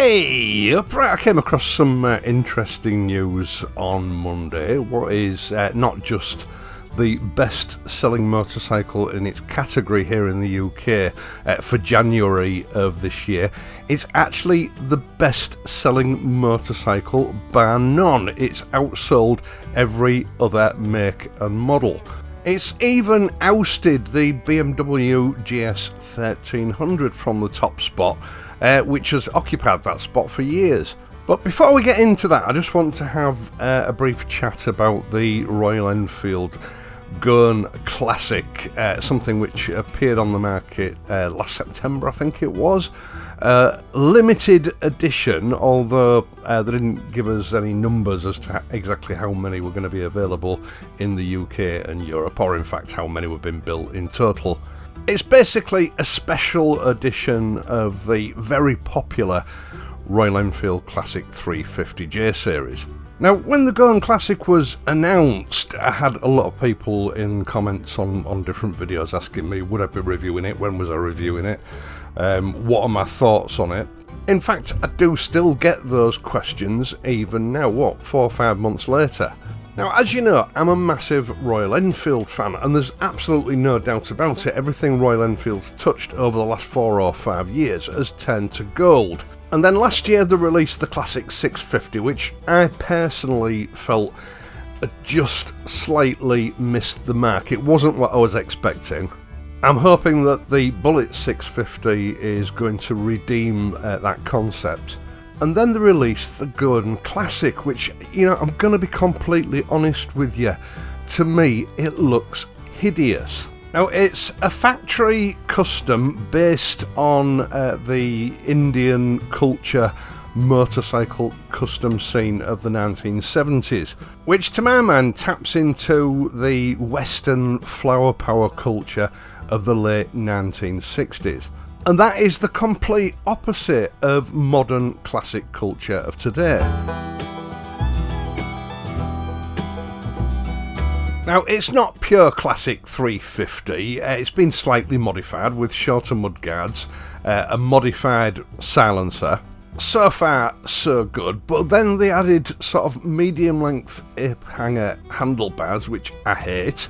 Hey, right, I came across some interesting news on Monday. What is not just the best-selling motorcycle in its category here in the UK for January of this year, it's actually the best-selling motorcycle bar none. It's outsold every other make and model. It's even ousted the BMW GS 1300 from the top spot, which has occupied that spot for years. But before we get into that, I just want to have a brief chat about the Royal Enfield Gone Classic, something which appeared on the market last September, I think it was. Limited edition, although they didn't give us any numbers as to exactly how many were going to be available in the UK and Europe, or in fact how many were being built in total. It's basically a special edition of the very popular Royal Enfield Classic 350J series. Now, when the Gone Classic was announced, I had a lot of people in comments on different videos asking me, would I be reviewing it, when was I reviewing it, what are my thoughts on it. In fact, I do still get those questions even now, 4 or 5 months later. Now, as you know, I'm a massive Royal Enfield fan, and there's absolutely no doubt about it. Everything Royal Enfield's touched over the last 4 or 5 years has turned to gold. And then last year they released the Classic 650, which I personally felt just slightly missed the mark. It wasn't what I was expecting. I'm hoping that the Bullet 650 is going to redeem that concept. And then they released the Gone Classic, which, you know, I'm going to be completely honest with you. To me, it looks hideous. Now, it's a factory custom based on the Indian culture motorcycle custom scene of the 1970s, which to my mind taps into the Western flower power culture of the late 1960s. And that is the complete opposite of modern classic culture of today. Now, it's not pure classic 350, it's been slightly modified with shorter mudguards, a modified silencer. So far, so good, but then they added sort of medium-length ape-hanger handlebars, which I hate,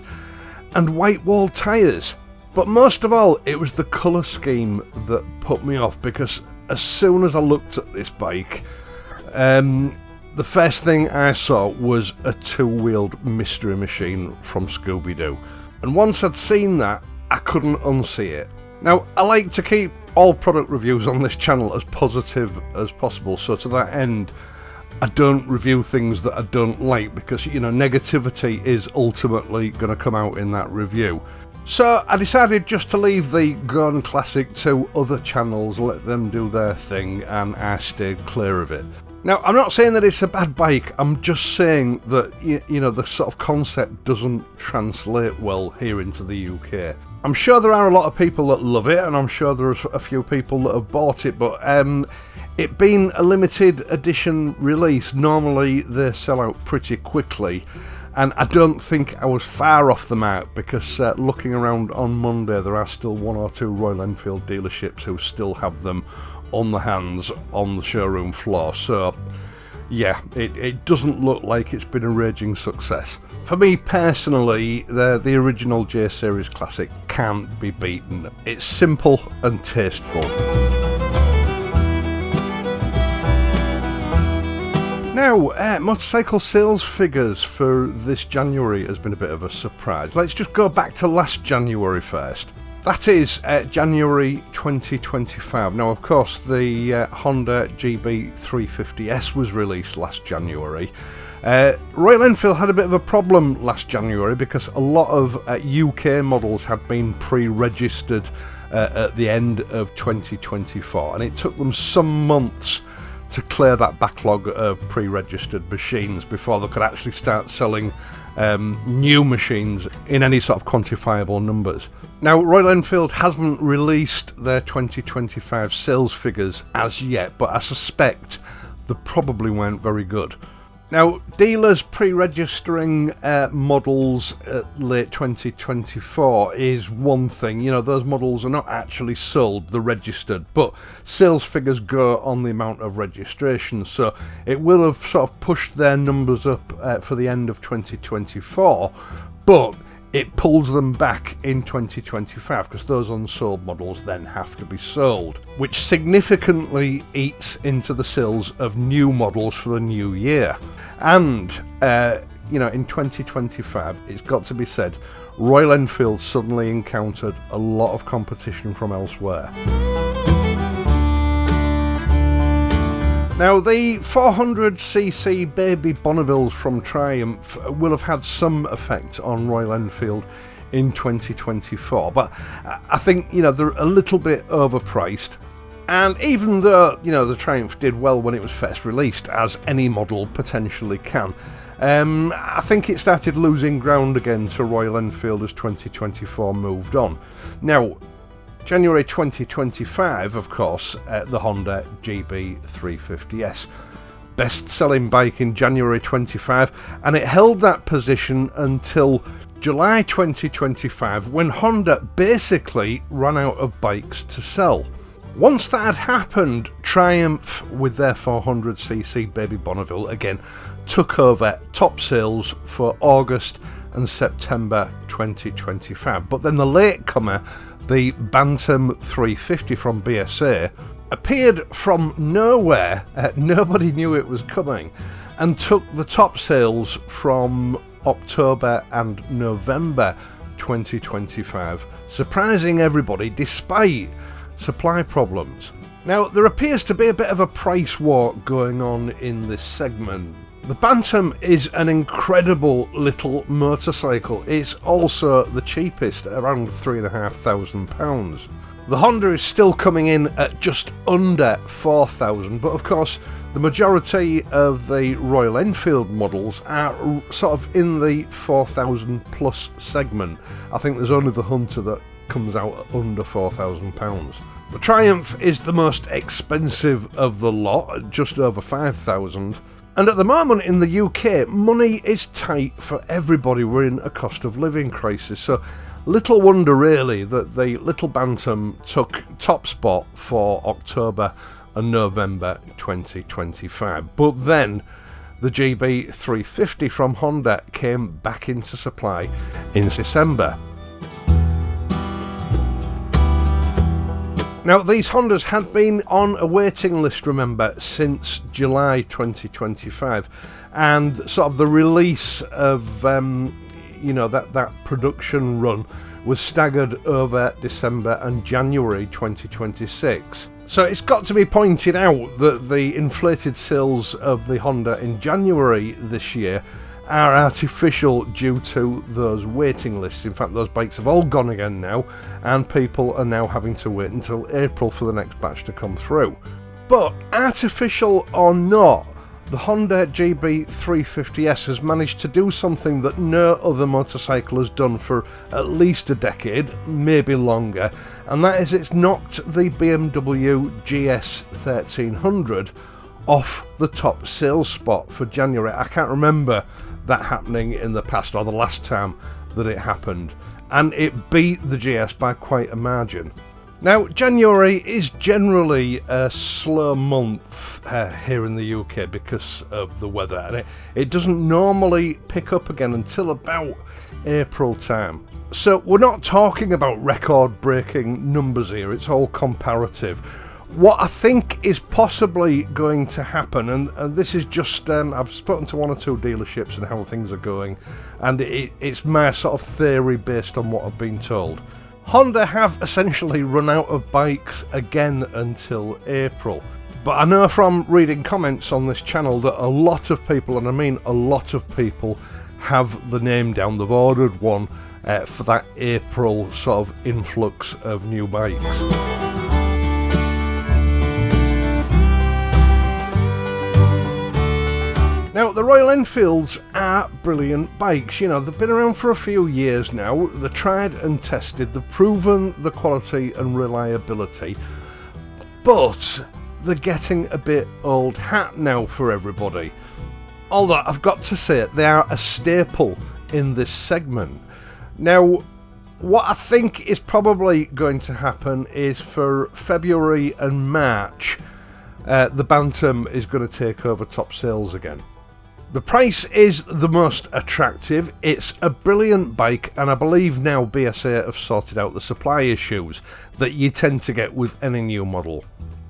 and white-wall tyres. But most of all, it was the colour scheme that put me off, because as soon as I looked at this bike, the first thing I saw was a two-wheeled mystery machine from Scooby-Doo. And once I'd seen that, I couldn't unsee it. Now, I like to keep all product reviews on this channel as positive as possible, so to that end, I don't review things that I don't like, because, you know, negativity is ultimately going to come out in that review. So I decided just to leave the Gone Classic to other channels, let them do their thing, and I stayed clear of it. Now, I'm not saying that it's a bad bike, I'm just saying that, you know, the sort of concept doesn't translate well here into the UK. I'm sure there are a lot of people that love it, and I'm sure there are a few people that have bought it, but it being a limited edition release, normally they sell out pretty quickly. And I don't think I was far off the mark, because looking around on Monday, there are still 1 or 2 Royal Enfield dealerships who still have them on the hands on the showroom floor. So, yeah, it doesn't look like it's been a raging success. For me personally, the original J Series Classic can't be beaten. It's simple and tasteful. Now, motorcycle sales figures for this January has been a bit of a surprise. Let's just go back to last January first. That is January 2025. Now, of course, the Honda GB 350S was released last January. Royal Enfield had a bit of a problem last January, because a lot of UK models had been pre-registered at the end of 2024, and it took them some months to clear that backlog of pre-registered machines before they could actually start selling new machines in any sort of quantifiable numbers. Now, Royal Enfield hasn't released their 2025 sales figures as yet, but I suspect they probably weren't very good. Now, dealers pre-registering models at late 2024 is one thing. You know, those models are not actually sold, they're registered, but sales figures go on the amount of registration, so it will have sort of pushed their numbers up for the end of 2024, but it pulls them back in 2025 because those unsold models then have to be sold, which significantly eats into the sales of new models for the new year. And, you know, in 2025, it's got to be said, Royal Enfield suddenly encountered a lot of competition from elsewhere. Now, the 400cc Baby Bonnevilles from Triumph will have had some effect on Royal Enfield in 2024, but I think, you know, they're a little bit overpriced. And even though, you know, the Triumph did well when it was first released, as any model potentially can, I think it started losing ground again to Royal Enfield as 2024 moved on. Now, January 2025, of course, the Honda GB350S. Best-selling bike in January 25, and it held that position until July 2025, when Honda basically ran out of bikes to sell. Once that had happened, Triumph, with their 400cc Baby Bonneville, again took over top sales for August and September 2025. But then the latecomer, the Bantam 350 from BSA, appeared from nowhere, nobody knew it was coming, and took the top sales from October and November 2025, surprising everybody despite supply problems. Now, there appears to be a bit of a price war going on in this segment. The Bantam is an incredible little motorcycle. It's also the cheapest, around £3,500. The Honda is still coming in at just under £4,000, but of course the majority of the Royal Enfield models are sort of in the £4,000 plus segment. I think there's only the Hunter that comes out at under £4,000. The Triumph is the most expensive of the lot, at just over £5,000. And at the moment in the UK, money is tight for everybody. We're in a cost of living crisis, so little wonder really that the little Bantam took top spot for October and November 2025. But then the GB350 from Honda came back into supply in December. Now, these Hondas had been on a waiting list, remember, since July 2025, and sort of the release of, you know, that production run was staggered over December and January 2026. So it's got to be pointed out that the inflated sales of the Honda in January this year are artificial due to those waiting lists. In fact, those bikes have all gone again now, and people are now having to wait until April for the next batch to come through. But artificial or not, the Honda GB350S has managed to do something that no other motorcycle has done for at least a decade, maybe longer, and that is it's knocked the BMW GS 1300 off the top sales spot for January. I can't remember that happening in the past, or the last time that it happened, and it beat the GS by quite a margin. Now, January is generally a slow month here in the UK because of the weather, and it doesn't normally pick up again until about April time. So we're not talking about record-breaking numbers here, it's all comparative. What I think is possibly going to happen, and this is just, I've spoken to one or two dealerships and how things are going, and it's my sort of theory based on what I've been told. Honda have essentially run out of bikes again until April. But I know from reading comments on this channel that a lot of people, and I mean a lot of people, have the name down. They've ordered one for that April sort of influx of new bikes. Now, the Royal Enfields are brilliant bikes. You know, they've been around for a few years now. They're tried and tested. They've proven the quality and reliability. But they're getting a bit old hat now for everybody. although I've got to say they are a staple in this segment. Now, what I think is probably going to happen is for February and March, the Bantam is going to take over top sales again. The price is the most attractive, it's a brilliant bike, and I believe now BSA have sorted out the supply issues that you tend to get with any new model.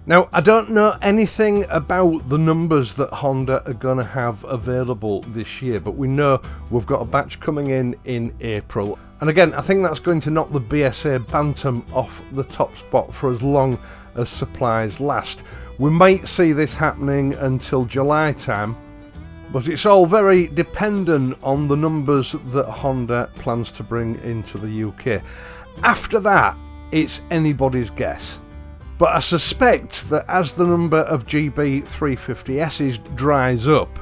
Now, I don't know anything about the numbers that Honda are going to have available this year, but we know we've got a batch coming in April. And again, I think that's going to knock the BSA Bantam off the top spot for as long as supplies last. We might see this happening until July time, but it's all very dependent on the numbers that Honda plans to bring into the UK. After that, it's anybody's guess. But I suspect that as the number of GB 350Ss dries up,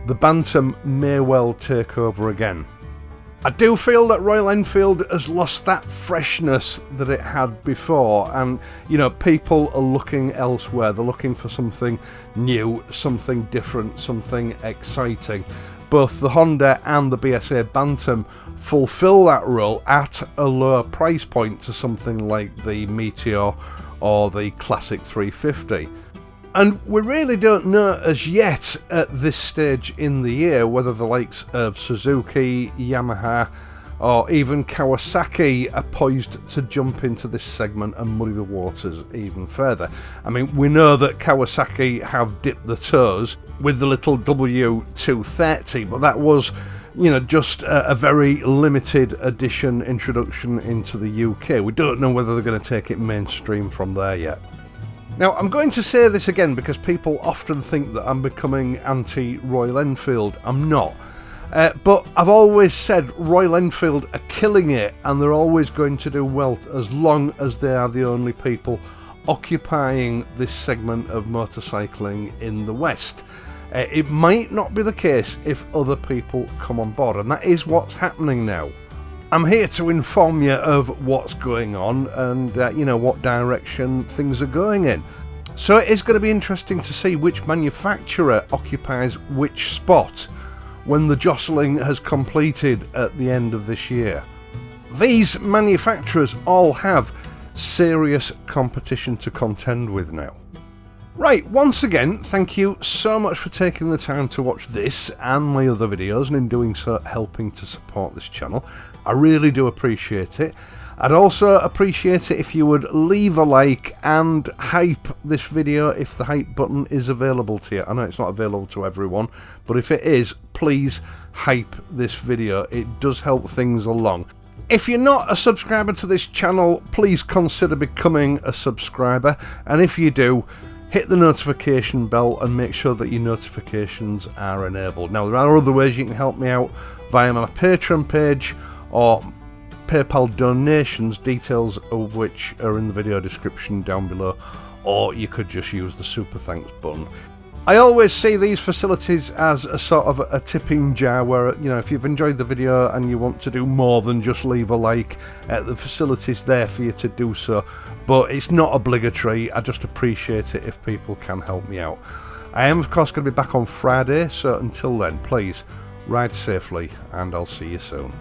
the Bantam may well take over again. I do feel that Royal Enfield has lost that freshness that it had before, and you know, people are looking elsewhere. They're looking for something new, something different, something exciting. Both the Honda and the BSA Bantam fulfill that role at a lower price point to something like the Meteor or the Classic 350. And we really don't know as yet at this stage in the year whether the likes of Suzuki, Yamaha or even Kawasaki are poised to jump into this segment and muddy the waters even further. I mean, we know that Kawasaki have dipped the toes with the little W230, but that was, you know, just a very limited edition introduction into the UK. We don't know whether they're going to take it mainstream from there yet. Now, I'm going to say this again because people often think that I'm becoming anti-Royal Enfield. I'm not. But I've always said Royal Enfield are killing it, and they're always going to do well as long as they are the only people occupying this segment of motorcycling in the West. It might not be the case if other people come on board, and that is what's happening now. I'm here to inform you of what's going on and you know, what direction things are going in. So it is going to be interesting to see which manufacturer occupies which spot when the jostling has completed at the end of this year. These manufacturers all have serious competition to contend with now. Right, once again, thank you so much for taking the time to watch this and my other videos, and in doing so helping to support this channel. I really do appreciate it. I'd also appreciate it if you would leave a like and hype this video if the hype button is available to you. I know it's not available to everyone, but if it is, please hype this video. It does help things along. If you're not a subscriber to this channel, please consider becoming a subscriber, and if you do, hit the notification bell and make sure that your notifications are enabled. Now, there are other ways you can help me out via my Patreon page or PayPal donations, details of which are in the video description down below, or you could just use the super thanks button. I always see these facilities as a sort of a tipping jar where, you know, if you've enjoyed the video and you want to do more than just leave a like, the facility's there for you to do so, but it's not obligatory. I just appreciate it if people can help me out. I am of course going to be back on Friday, so until then, please ride safely and I'll see you soon.